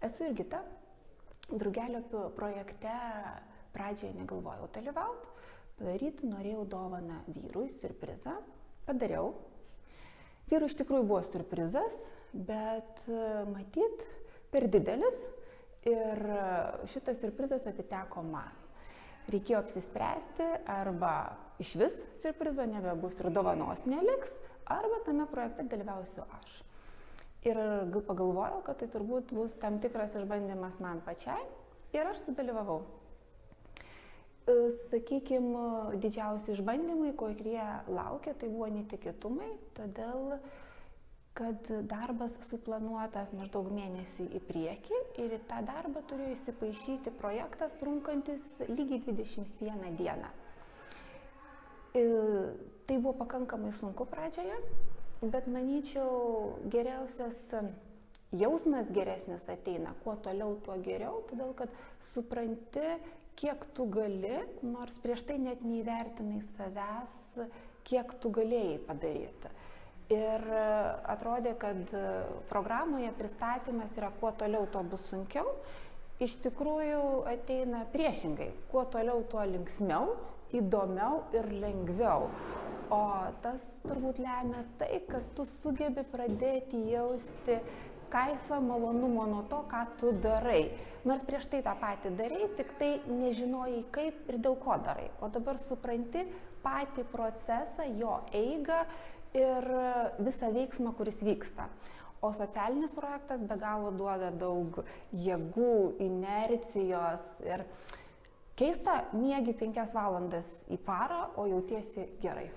Esu Jurgita. Drugelio projekte pradžioje negalvojau dalyvauti, padaryti norėjau dovaną vyrui, siurprizą. Padariau. Vyrui iš tikrųjų buvo siurprizas, bet matyt per didelis ir šitas siurprizas atiteko man. Reikėjo apsispręsti, arba iš vis siurprizo nebebus ir dovanos neliks, arba tame projekte dalyvausiu aš. Ir pagalvojau, kad tai turbūt bus tam tikras išbandymas man pačiai ir aš sudalyvavau. Sakykime, didžiausi išbandymai, kurie laukia, tai buvo netikėtumai, todėl kad darbas suplanuotas maždaug mėnesiui į priekį ir į tą darbą turėjo įsipaišyti projektas trunkantis lygiai 21 dieną. Tai buvo pakankamai sunku pradžioje, bet manyčiau geriausias jausmas geresnis ateina, kuo toliau, tuo geriau, todėl kad supranti, kiek tu gali, nors prieš tai net neįvertinai savęs, kiek tu galėjai padaryti. Ir atrodė, kad programoje pristatymas yra kuo toliau, tuo bus sunkiau. Iš tikrųjų ateina priešingai, kuo toliau, tuo linksmiau, įdomiau ir lengviau. O tas turbūt lemia tai, kad tu sugebi pradėti jausti kaifą, malonumą nuo to, ką tu darai. Nors prieš tai tą patį darai, tik tai nežinojai kaip ir dėl ko darai. O dabar supranti patį procesą, jo eigą ir visą veiksmą, kuris vyksta. O socialinis projektas be galo duoda daug jėgų, inercijos ir keista, miegi 5 valandas į parą, o jautiesi gerai.